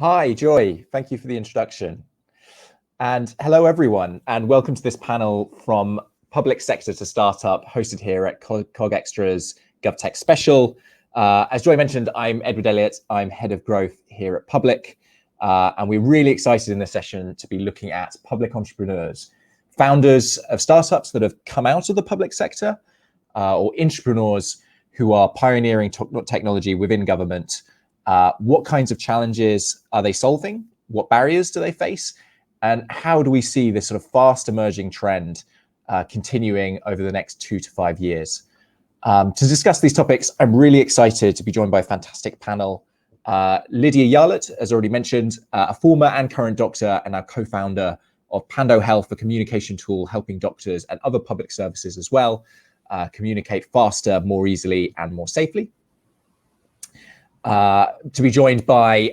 Hi, Joy. Thank you for the introduction. And hello, everyone, and welcome to this panel from public sector to startup, hosted here at CogExtra's Govtech Special. As Joy mentioned, I'm Edward Elliott. I'm head of growth here at Public, and we're really excited in this session to be looking at public entrepreneurs, founders of startups that have come out of the public sector, or entrepreneurs who are pioneering technology within government. What kinds of challenges are they solving? What barriers do they face? And how do we see this sort of fast emerging trend continuing over the next 2 to 5 years? To discuss these topics, I'm really excited to be joined by a fantastic panel. Lydia Yarlett, as already mentioned, a former and current doctor and now co-founder of Pando Health, a communication tool helping doctors and other public services as well communicate faster, more easily, and more safely. To be joined by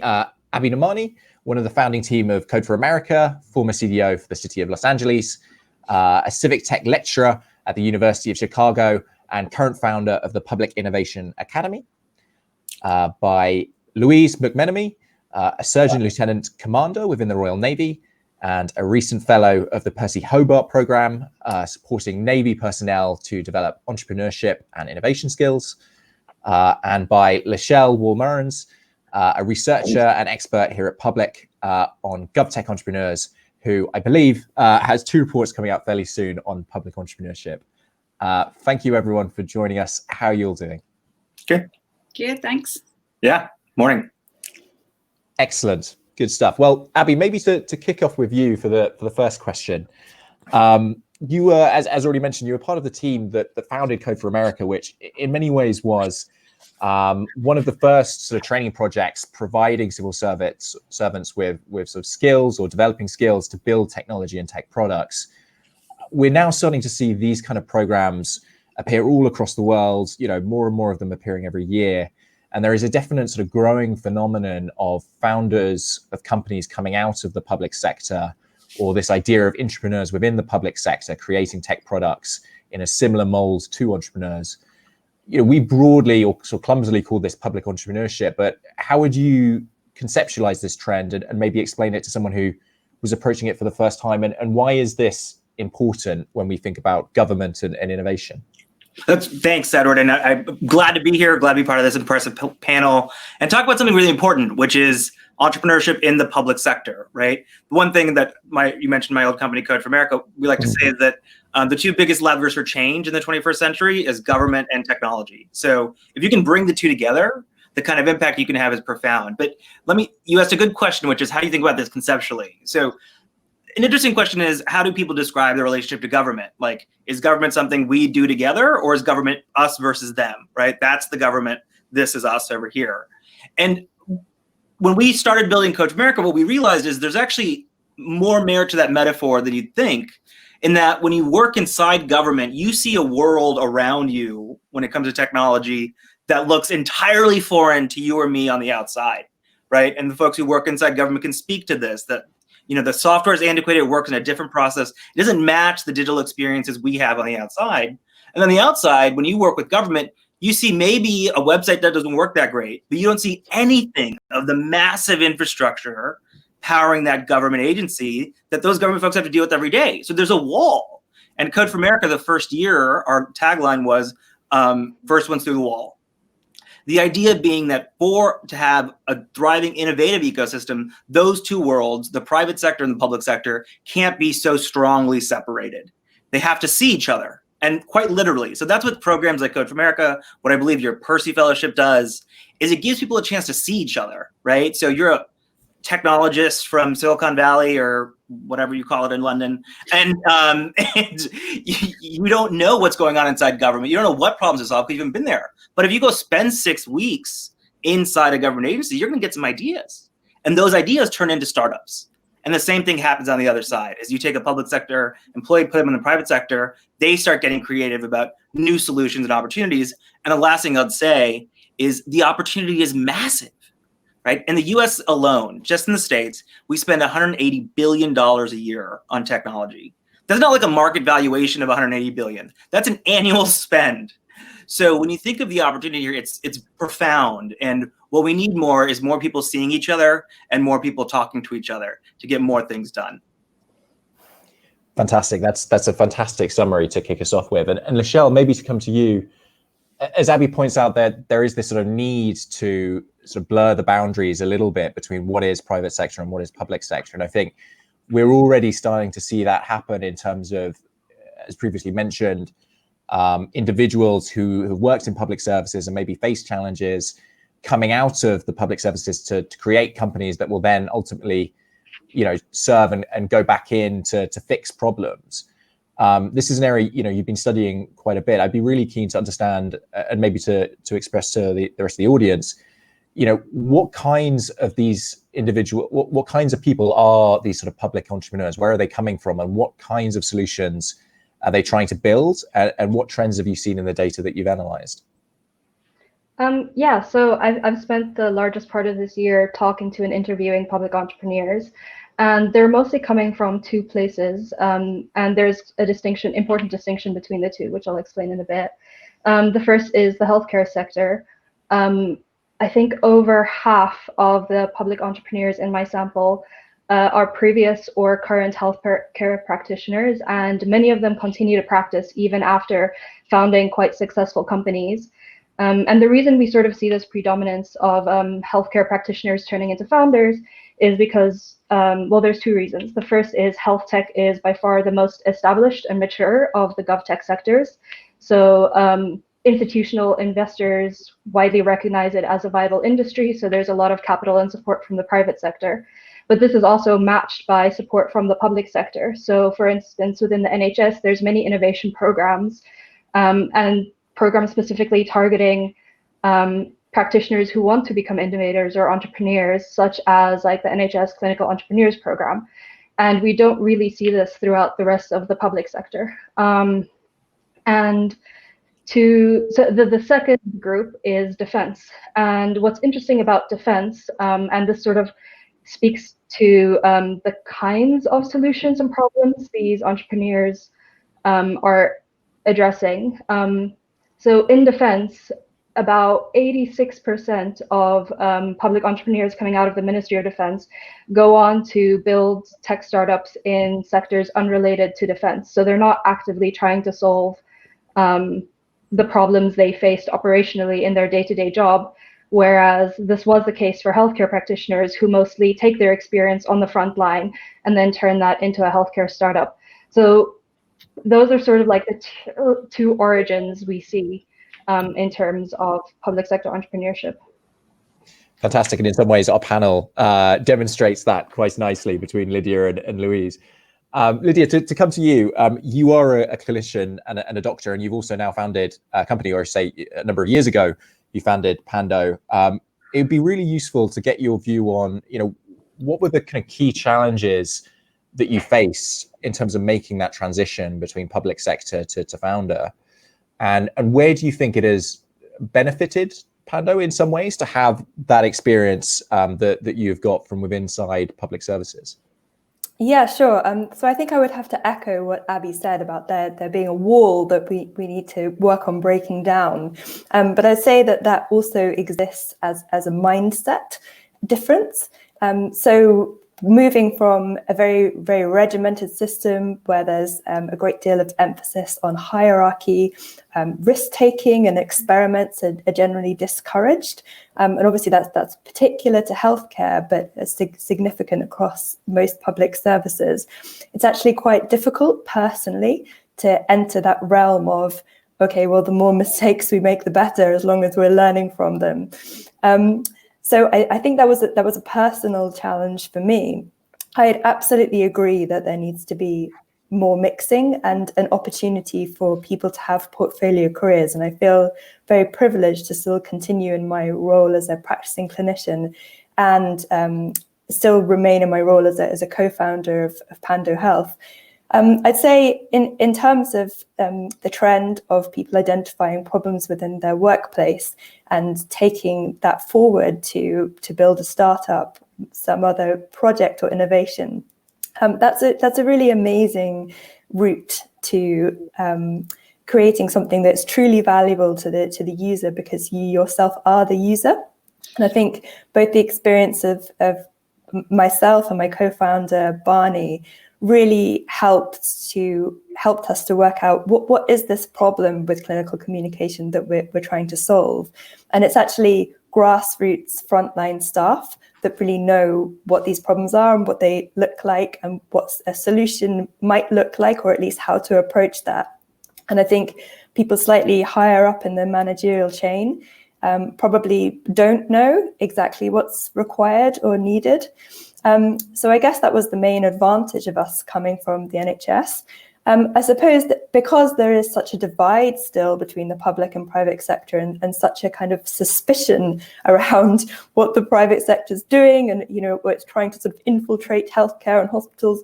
Abhi Namani, one of the founding team of Code for America, former CDO for the city of Los Angeles, a civic tech lecturer at the University of Chicago, and current founder of the Public Innovation Academy. By Louise McMenemy, a surgeon lieutenant commander within the Royal Navy, and a recent fellow of the Percy Hobart program, supporting Navy personnel to develop entrepreneurship and innovation skills. And by Lachelle Wall-Murrens, a researcher and expert here at Public on GovTech entrepreneurs, who I believe has 2 reports coming out fairly soon on public entrepreneurship. Thank you, everyone, for joining us. How are you all doing? Good. Good, thanks. Yeah, morning. Excellent, good stuff. Well, Abhi, maybe to kick off with you for the first question. You were, as already mentioned, you were part of the team that founded Code for America, which in many ways was one of the first sort of training projects providing civil servants with sort of skills or developing skills to build technology and tech products. We're now starting to see these kind of programs appear all across the world, more and more of them appearing every year. And there is a definite sort of growing phenomenon of founders of companies coming out of the public sector, or this idea of entrepreneurs within the public sector creating tech products in a similar mold to entrepreneurs. We broadly or sort of clumsily call this public entrepreneurship, but how would you conceptualize this trend and maybe explain it to someone who was approaching it for the first time? And why is this important when we think about government and innovation? Thanks, Edward. And I'm glad to be here, glad to be part of this impressive panel and talk about something really important, which is entrepreneurship in the public sector, right? The one thing that you mentioned my old company, Code for America, we like to say is that the 2 biggest levers for change in the 21st century is government and technology. So if you can bring the 2 together, the kind of impact you can have is profound. But you asked a good question, which is how do you think about this conceptually? So an interesting question is, how do people describe their relationship to government? Like, is government something we do together, or is government us versus them, right? That's the government, this is us over here. And when we started building Code for America, what we realized is there's actually more merit to that metaphor than you'd think, in that when you work inside government, you see a world around you when it comes to technology that looks entirely foreign to you or me on the outside, right? And the folks who work inside government can speak to this, that the software is antiquated, it works in a different process. It doesn't match the digital experiences we have on the outside. And on the outside, when you work with government, you see maybe a website that doesn't work that great, but you don't see anything of the massive infrastructure powering that government agency that those government folks have to deal with every day. So there's a wall. And Code for America, the first year, our tagline was first ones through the wall. The idea being that to have a thriving, innovative ecosystem, those 2 worlds, the private sector and the public sector, can't be so strongly separated. They have to see each other, and quite literally. So that's what programs like Code for America, what I believe your Percy Fellowship does, is it gives people a chance to see each other, right? So you're a technologist from Silicon Valley or whatever you call it in London, and you don't know what's going on inside government. You don't know what problems to solve because you haven't been there. But if you go spend 6 weeks inside a government agency, you're going to get some ideas, and those ideas turn into startups. And the same thing happens on the other side. As you take a public sector employee, put them in the private sector, they start getting creative about new solutions and opportunities. And the last thing I'd say is the opportunity is massive. Right? In the US alone, just in the States, we spend $180 billion a year on technology. That's not like a market valuation of $180 billion. That's an annual spend. So when you think of the opportunity here, it's profound. And What we need more is more people seeing each other and more people talking to each other to get more things done. Fantastic. That's a fantastic summary to kick us off with. And Lachelle, maybe to come to you, as Abby points out, there is this sort of need to sort of blur the boundaries a little bit between what is private sector and what is public sector. And I think we're already starting to see that happen in terms of, as previously mentioned, individuals who have worked in public services and maybe face challenges coming out of the public services to create companies that will then ultimately, serve and go back in to fix problems. This is an area, you've been studying quite a bit. I'd be really keen to understand and maybe to express to the rest of the audience, what kinds of these what kinds of people are these sort of public entrepreneurs? Where are they coming from, and what kinds of solutions are they trying to build? And what trends have you seen in the data that you've analyzed? Yeah, so I've spent the largest part of this year talking to and interviewing public entrepreneurs, and they're mostly coming from two places. And there's important distinction between the two, which I'll explain in a bit. The first is the healthcare sector. I think over half of the public entrepreneurs in my sample are previous or current healthcare practitioners, and many of them continue to practice even after founding quite successful companies. And the reason we sort of see this predominance of healthcare practitioners turning into founders is because, there's two reasons. The first is health tech is by far the most established and mature of the GovTech sectors. So institutional investors widely recognize it as a viable industry. So there's a lot of capital and support from the private sector. But this is also matched by support from the public sector. So for instance, within the NHS, there's many innovation programs and programs specifically targeting practitioners who want to become innovators or entrepreneurs, such as like the NHS Clinical Entrepreneurs Program. And we don't really see this throughout the rest of the public sector. So the second group is defense. And what's interesting about defense, and this sort of speaks to the kinds of solutions and problems these entrepreneurs are addressing. So in defense, about 86% of public entrepreneurs coming out of the Ministry of Defense go on to build tech startups in sectors unrelated to defense. So they're not actively trying to solve the problems they faced operationally in their day-to-day job, whereas this was the case for healthcare practitioners who mostly take their experience on the front line and then turn that into a healthcare startup. So those are sort of like the two origins we see in terms of public sector entrepreneurship. Fantastic. And in some ways, our panel demonstrates that quite nicely between Lydia and Louise. Lydia, to come to you, you are a clinician and a doctor, and you've also now founded a company, or say a number of years ago, you founded Pando. It would be really useful to get your view on, what were the kind of key challenges that you face in terms of making that transition between public sector to founder, and where do you think it has benefited Pando in some ways to have that experience that you've got from within inside public services? Yeah, sure. So I think I would have to echo what Abby said about there being a wall that we need to work on breaking down. But I'd say that also exists as a mindset difference. So moving from a very, very regimented system where there's a great deal of emphasis on hierarchy, risk-taking and experiments are generally discouraged. And obviously that's particular to healthcare, but significant across most public services. It's actually quite difficult personally to enter that realm of, okay, well, the more mistakes we make, the better, as long as we're learning from them. So I think that was a personal challenge for me. I'd absolutely agree that there needs to be more mixing and an opportunity for people to have portfolio careers. And I feel very privileged to still continue in my role as a practicing clinician and still remain in my role as a co-founder of Pando Health. I'd say in terms of the trend of people identifying problems within their workplace and taking that forward to build a startup, some other project or innovation, that's a really amazing route to creating something that's truly valuable to the user, because you yourself are the user. And I think both the experience of myself and my co-founder Barney really helped us to work out what is this problem with clinical communication that we're trying to solve. And it's actually grassroots frontline staff that really know what these problems are and what they look like and what a solution might look like, or at least how to approach that. And I think people slightly higher up in the managerial chain probably don't know exactly what's required or needed. So I guess that was the main advantage of us coming from the NHS. I suppose that because there is such a divide still between the public and private sector, and such a kind of suspicion around what the private sector is doing, and it's trying to sort of infiltrate healthcare and hospitals,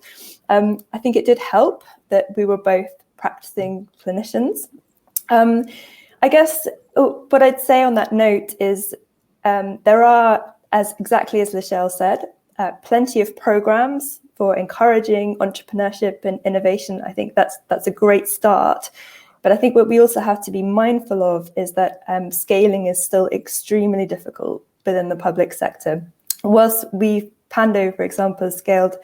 I think it did help that we were both practicing clinicians. I guess what I'd say on that note is there are, exactly as Lachelle said, plenty of programs for encouraging entrepreneurship and innovation. I think that's a great start. But I think what we also have to be mindful of is that scaling is still extremely difficult within the public sector. Whilst Pando, for example, has scaled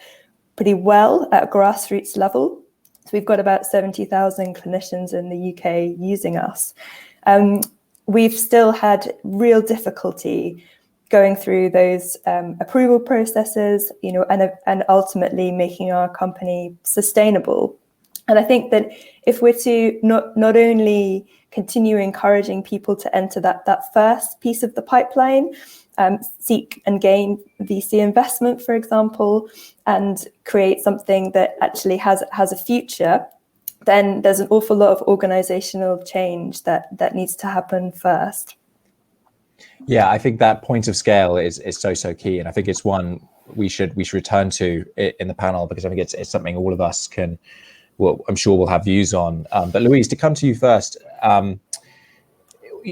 pretty well at a grassroots level. So we've got about 70,000 clinicians in the UK using us. We've still had real difficulty going through those approval processes, and ultimately making our company sustainable. And I think that if we're to not only continue encouraging people to enter that first piece of the pipeline, seek and gain VC investment, for example, and create something that actually has a future, then there's an awful lot of organizational change that needs to happen first. Yeah, I think that point of scale is so key, and I think it's one we should return to in the panel, because I think it's something all of us can, well, I'm sure we'll have views on. But Louise, to come to you first,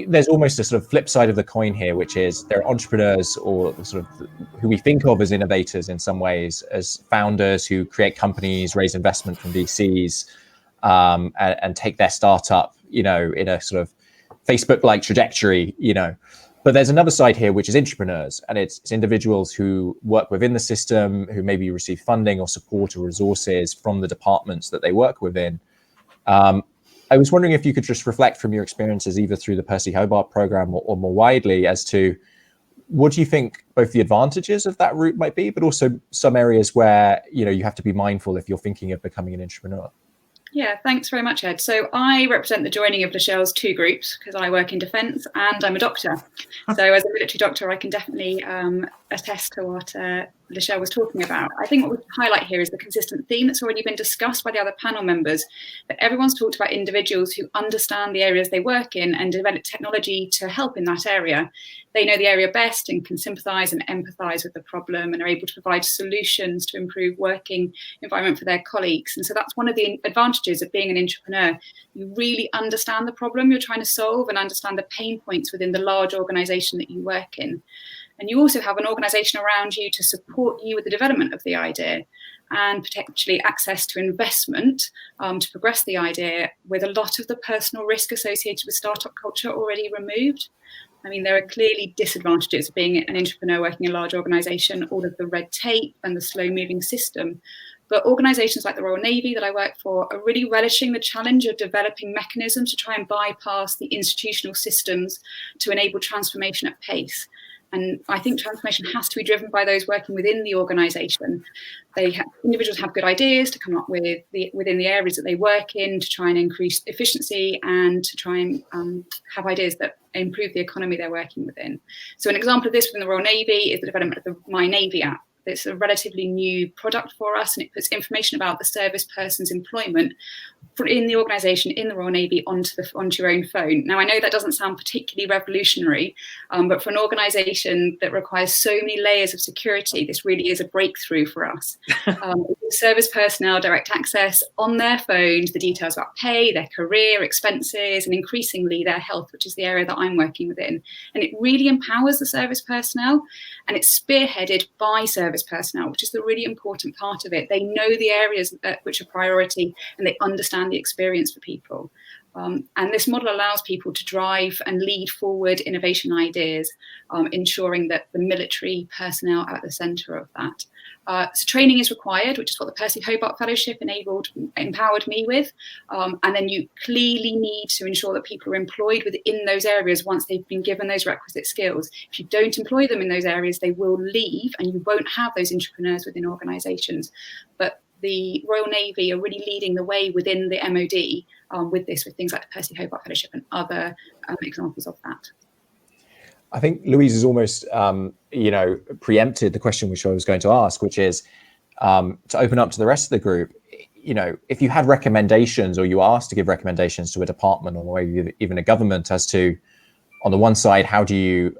there's almost a sort of flip side of the coin here, which is there are entrepreneurs, or sort of who we think of as innovators in some ways, as founders who create companies, raise investment from VCs, and take their startup, in a sort of Facebook-like trajectory, But there's another side here, which is entrepreneurs, and it's individuals who work within the system, who maybe receive funding or support or resources from the departments that they work within. I was wondering if you could just reflect from your experiences, either through the Percy Hobart program or more widely, as to what do you think both the advantages of that route might be, but also some areas where you have to be mindful if you're thinking of becoming an entrepreneur. Yeah, thanks very much, Ed. So I represent the joining of Lachelle's two groups, because I work in defence and I'm a doctor. So as a military doctor, I can definitely attest to what Lachelle was talking about. I think what we highlight here is the consistent theme that's already been discussed by the other panel members, that everyone's talked about individuals who understand the areas they work in and develop technology to help in that area. They know the area best and can sympathise and empathise with the problem, and are able to provide solutions to improve working environment for their colleagues. And so that's one of the advantages of being an entrepreneur. You really understand the problem you're trying to solve and understand the pain points within the large organisation that you work in. And you also have an organisation around you to support you with the development of the idea, and potentially access to investment to progress the idea, with a lot of the personal risk associated with startup culture already removed. I mean, there are clearly disadvantages of being an entrepreneur working in a large organisation, all of the red tape and the slow-moving system. But organisations like the Royal Navy that I work for are really relishing the challenge of developing mechanisms to try and bypass the institutional systems to enable transformation at pace. And I think transformation has to be driven by those working within the organisation. Individuals have good ideas to come up with within the areas that they work in, to try and increase efficiency and to try and have ideas that improve the economy they're working within. So an example of this within the Royal Navy is the development of the My Navy app. It's a relatively new product for us, and it puts information about the service person's employment in the organisation, in the Royal Navy, onto your own phone. Now, I know that doesn't sound particularly revolutionary, but for an organisation that requires so many layers of security, this really is a breakthrough for us. Service personnel direct access on their phones, the details about pay, their career, expenses, and increasingly their health, which is the area that I'm working within. And it really empowers the service personnel, and it's spearheaded by service personnel, which is the really important part of it. They know the areas which are priority, and they understand the experience for people. And this model allows people to drive and lead forward innovation ideas, ensuring that the military personnel are at the centre of that. So training is required, which is what the Percy Hobart Fellowship empowered me with. And then you clearly need to ensure that people are employed within those areas once they've been given those requisite skills. If you don't employ them in those areas, they will leave and you won't have those entrepreneurs within organisations. But the Royal Navy are really leading the way within the MOD with this, with things like the Percy Hobart Fellowship and other examples of that. I think Louise has almost, preempted the question which I was going to ask, which is to open up to the rest of the group. If you had recommendations or you asked to give recommendations to a department or maybe even a government as to, on the one side, how do you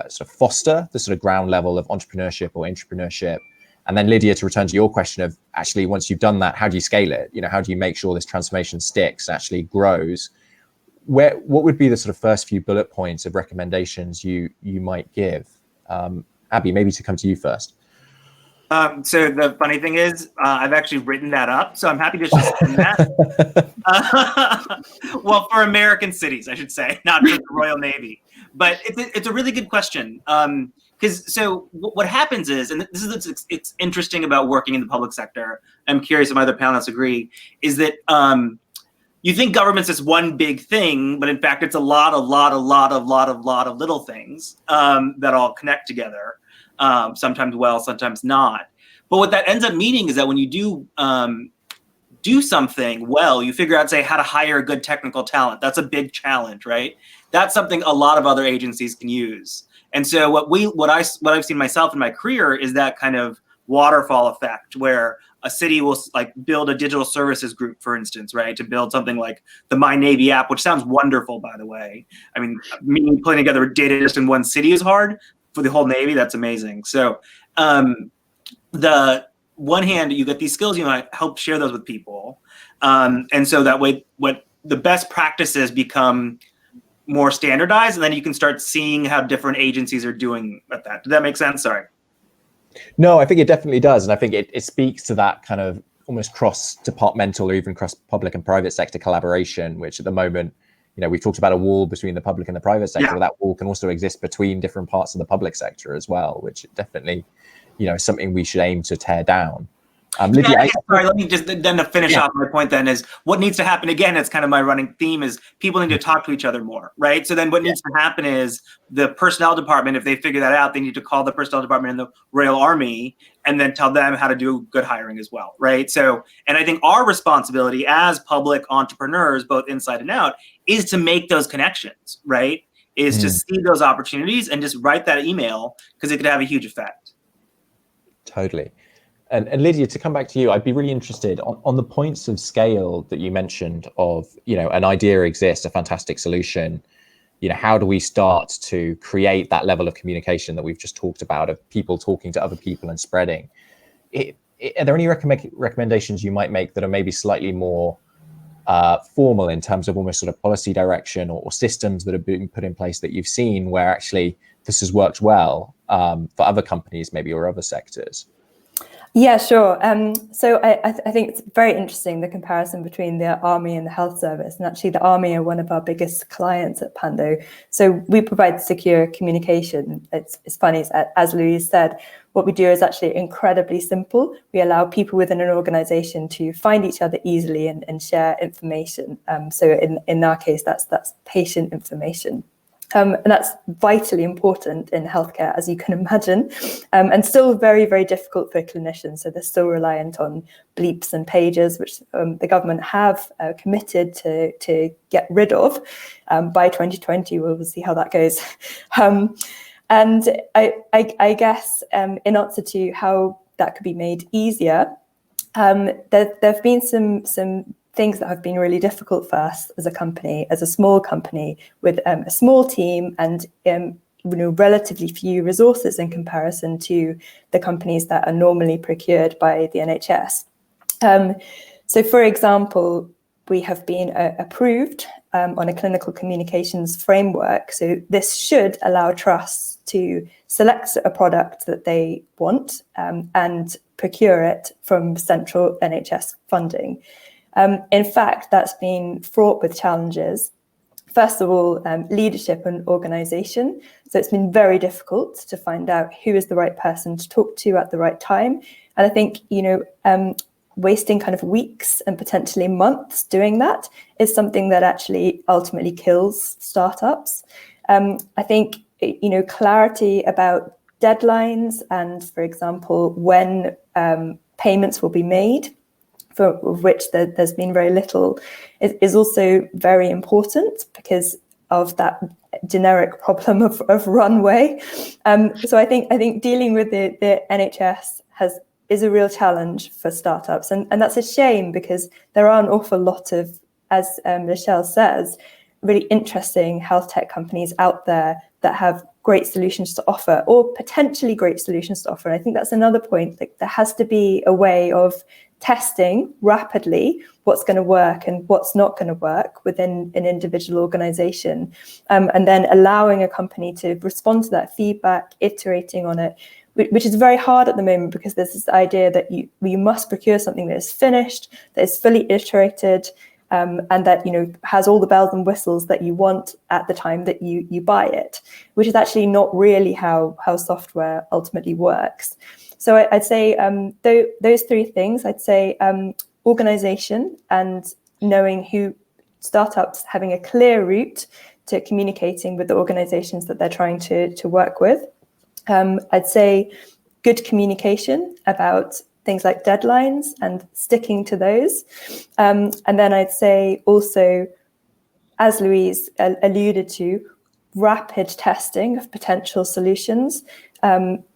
sort of foster the sort of ground level of entrepreneurship or intrapreneurship? And then Lydia, to return to your question of actually, once you've done that, how do you scale it? How do you make sure this transformation sticks, actually grows? What would be the sort of first few bullet points of recommendations you might give? Abby, maybe to come to you first. So the funny thing is, I've actually written that up, so I'm happy to just send that. Well, for American cities, I should say, not just the Royal Navy. But it's a really good question. Because what happens is, and this is it's interesting about working in the public sector, I'm curious if my other panelists agree, is that you think government's this one big thing, but in fact it's a lot of little things that all connect together, sometimes well, sometimes not. But what that ends up meaning is that when you do something well, you figure out, say, how to hire good technical talent. That's a big challenge, right? That's something a lot of other agencies can use. And so what I've seen myself in my career is that kind of waterfall effect where a city will like build a digital services group, for instance, right? To build something like the My Navy app, which sounds wonderful, by the way. I mean, putting together data just in one city is hard. For the whole Navy, that's amazing. So the one hand, you get these skills, you might help share those with people. And so that way, what the best practices become more standardized, and then you can start seeing how different agencies are doing at that. Did that make sense? Sorry. No, I think it definitely does. And I think it speaks to that kind of almost cross-departmental or even cross-public and private sector collaboration, which at the moment, we've talked about a wall between the public and the private sector, but that wall can also exist between different parts of the public sector as well, which definitely, is something we should aim to tear down. Lydia, sorry, let me just then to finish off my point then is what needs to happen again, it's kind of my running theme is people need to talk to each other more, right? So then what needs to happen is the personnel department, if they figure that out, they need to call the personnel department in the Royal Army and then tell them how to do good hiring as well, right? So, and I think our responsibility as public entrepreneurs, both inside and out, is to make those connections, right? Is to see those opportunities and just write that email because it could have a huge effect. Totally. And Lydia, to come back to you, I'd be really interested on the points of scale that you mentioned of, an idea exists, a fantastic solution. How do we start to create that level of communication that we've just talked about of people talking to other people and spreading? Are there any recommendations you might make that are maybe slightly more formal in terms of almost sort of policy direction or systems that are being put in place that you've seen where actually this has worked well for other companies maybe or other sectors? Yeah, sure. So I think it's very interesting, the comparison between the Army and the health service. And actually the Army are one of our biggest clients at Pando. So we provide secure communication. It's funny, as Louise said, what we do is actually incredibly simple. We allow people within an organization to find each other easily and share information. So in our case, that's patient information. And that's vitally important in healthcare, as you can imagine, and still very, very difficult for clinicians. So they're still reliant on bleeps and pages, which the government have committed to get rid of by 2020. We'll see how that goes. And I guess in answer to how that could be made easier, there have been some things that have been really difficult for us as a company, as a small company with a small team and relatively few resources in comparison to the companies that are normally procured by the NHS. So, for example, we have been approved on a clinical communications framework. So this should allow trusts to select a product that they want and procure it from central NHS funding. In fact, that's been fraught with challenges. First of all, leadership and organization. So it's been very difficult to find out who is the right person to talk to at the right time. And I think, wasting kind of weeks and potentially months doing that is something that actually ultimately kills startups. I think, clarity about deadlines and, for example, when payments will be made, for which there's been very little, is also very important because of that generic problem of runway. So I think dealing with the NHS is a real challenge for startups, and that's a shame because there are an awful lot of, as Michelle says, really interesting health tech companies out there that have great solutions to offer, or potentially great solutions to offer. And I think that's another point. Like, there has to be a way of testing rapidly what's going to work and what's not going to work within an individual organization, and then allowing a company to respond to that feedback, iterating on it, which is very hard at the moment because there's this idea that you must procure something that is finished, that is fully iterated, and that has all the bells and whistles that you want at the time that you buy it, which is actually not really how software ultimately works. So I'd say those three things. I'd say organization and knowing who startups, having a clear route to communicating with the organizations that they're trying to work with. I'd say good communication about things like deadlines and sticking to those. And then I'd say also, as Louise alluded to, rapid testing of potential solutions,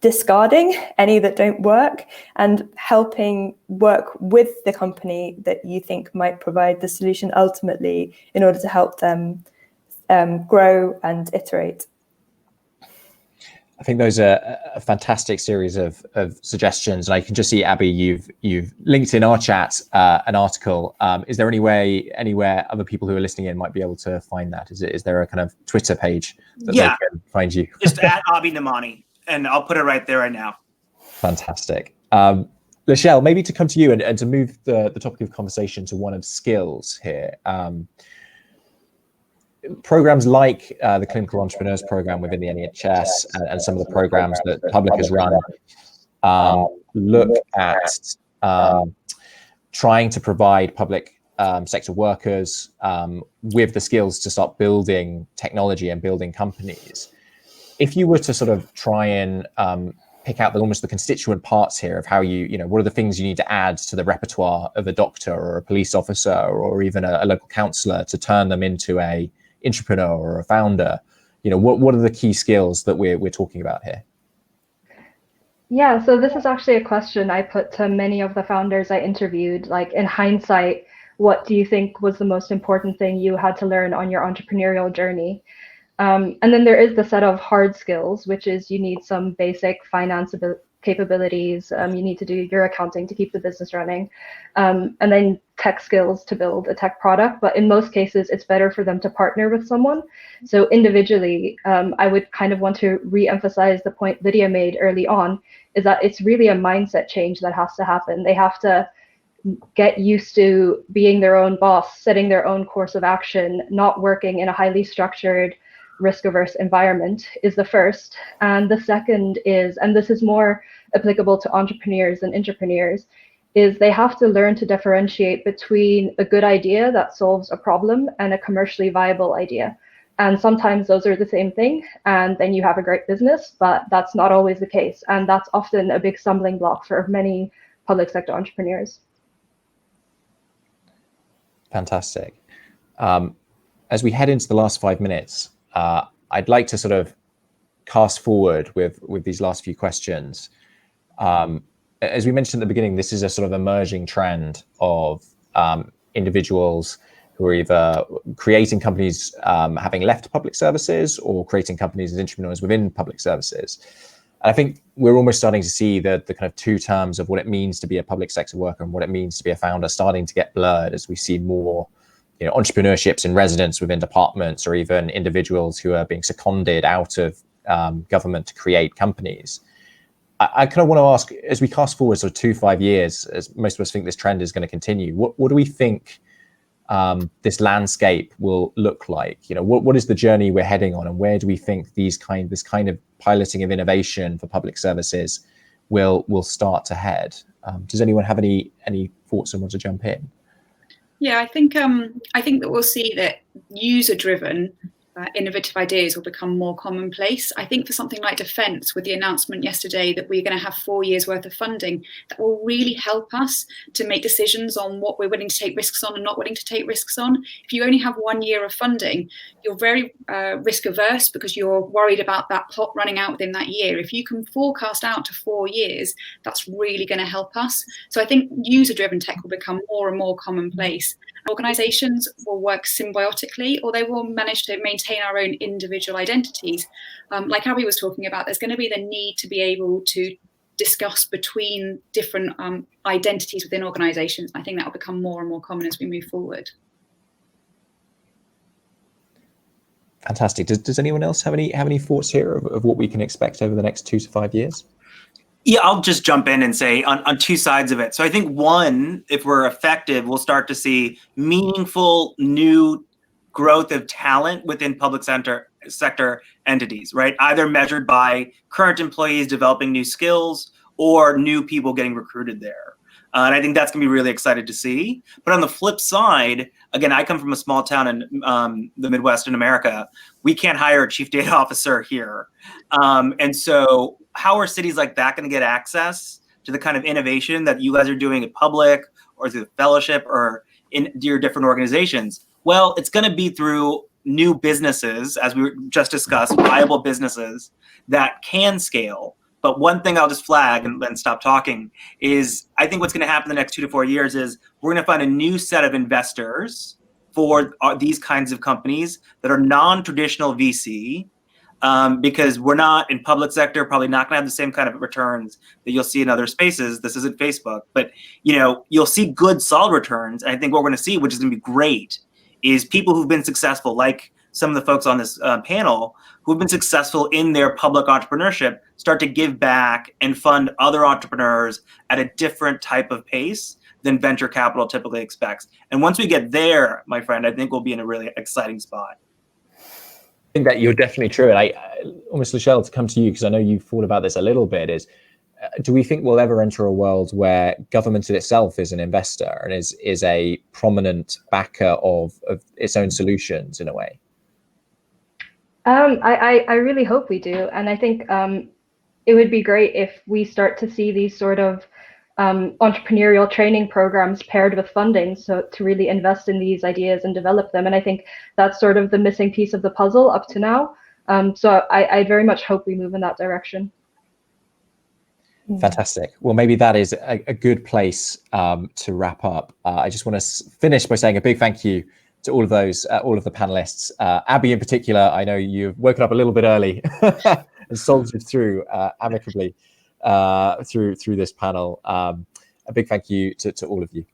discarding any that don't work, and helping work with the company that you think might provide the solution ultimately in order to help them grow and iterate. I think those are a fantastic series of suggestions, and I can just see, Abby, you've linked in our chat an article. Is there anywhere other people who are listening in might be able to find that? Is there a kind of Twitter page that they can find you? Just at Abby Namani, and I'll put it right there right now. Fantastic. Michelle, maybe to come to you and to move the topic of conversation to one of skills here. Programs like the Clinical Entrepreneurs Program within the NHS and some of the programs that Public has run look at trying to provide public sector workers with the skills to start building technology and building companies. If you were to sort of try and pick out almost the constituent parts here of how what are the things you need to add to the repertoire of a doctor or a police officer or even a local councillor to turn them into a entrepreneur or a founder, what are the key skills that we're talking about here? Yeah, so this is actually a question I put to many of the founders I interviewed. Like, in hindsight, what do you think was the most important thing you had to learn on your entrepreneurial journey? And then there is the set of hard skills, which is you need some basic finance capabilities. You need to do your accounting to keep the business running, and then tech skills to build a tech product. But in most cases, it's better for them to partner with someone. So individually, I would kind of want to re-emphasize the point Lydia made early on, is that it's really a mindset change that has to happen. They have to get used to being their own boss, setting their own course of action, not working in a highly structured, risk-averse environment is the first. And the second is, and this is more applicable to entrepreneurs than intrapreneurs, is they have to learn to differentiate between a good idea that solves a problem and a commercially viable idea. And sometimes those are the same thing, and then you have a great business, but that's not always the case. And that's often a big stumbling block for many public sector entrepreneurs. Fantastic. As we head into the last 5 minutes, I'd like to sort of cast forward with these last few questions. As we mentioned at the beginning, this is a sort of emerging trend of individuals who are either creating companies having left public services or creating companies as entrepreneurs within public services. And I think we're almost starting to see the kind of two terms of what it means to be a public sector worker and what it means to be a founder starting to get blurred as we see more entrepreneurships in residence within departments, or even individuals who are being seconded out of government to create companies. I kind of want to ask, as we cast forward sort of 2-5 years, as most of us think this trend is going to continue, what do we think this landscape will look like? You know, what is the journey we're heading on, and where do we think this kind of piloting of innovation for public services will start to head? Does anyone have any thoughts and want to jump in? Yeah, I think that we'll see that user-driven innovative ideas will become more commonplace. I think for something like defence, with the announcement yesterday that we're going to have 4 years worth of funding, that will really help us to make decisions on what we're willing to take risks on and not willing to take risks on. If you only have 1 year of funding, you're very risk averse because you're worried about that pot running out within that year. If you can forecast out to 4 years, that's really going to help us. So I think user-driven tech will become more and more commonplace. Organisations will work symbiotically, or they will manage to maintain our own individual identities. Like Abby was talking about, there's going to be the need to be able to discuss between different identities within organisations. I think that will become more and more common as we move forward. Fantastic. Does anyone else have any thoughts here of what we can expect over the next 2 to 5 years? Yeah, I'll just jump in and say on two sides of it. So I think one, if we're effective, we'll start to see meaningful new growth of talent within public sector entities, right? Either measured by current employees developing new skills or new people getting recruited there. And I think that's gonna be really excited to see. But on the flip side, again, I come from a small town in the Midwest in America. We can't hire a chief data officer here. And so how are cities like that gonna get access to the kind of innovation that you guys are doing at public or through the fellowship or in your different organizations? Well, it's gonna be through new businesses, as we just discussed, viable businesses that can scale. But one thing I'll just flag and then stop talking is I think what's going to happen in the next 2 to 4 years is we're going to find a new set of investors for these kinds of companies that are non-traditional VC, because we're not in public sector, probably not going to have the same kind of returns that you'll see in other spaces. This isn't Facebook, but you'll see good, solid returns. And I think what we're going to see, which is going to be great, is people who've been successful, like some of the folks on this panel, who've been successful in their public entrepreneurship, start to give back and fund other entrepreneurs at a different type of pace than venture capital typically expects. And once we get there, my friend, I think we'll be in a really exciting spot. I think that you're definitely true. And I almost, Lachelle, to come to you, because I know you've thought about this a little bit, is do we think we'll ever enter a world where government in itself is an investor and is a prominent backer of its own solutions in a way? I really hope we do. And I think it would be great if we start to see these sort of entrepreneurial training programs paired with funding, so to really invest in these ideas and develop them. And I think that's sort of the missing piece of the puzzle up to now. So I very much hope we move in that direction. Fantastic. Well, maybe that is a good place to wrap up. I just want to finish by saying a big thank you to all of the panelists. Abby in particular, I know you've woken up a little bit early and soldiered through amicably through this panel. A big thank you to all of you.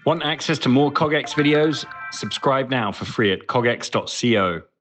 Want access to more CogX videos? Subscribe now for free at cogx.co.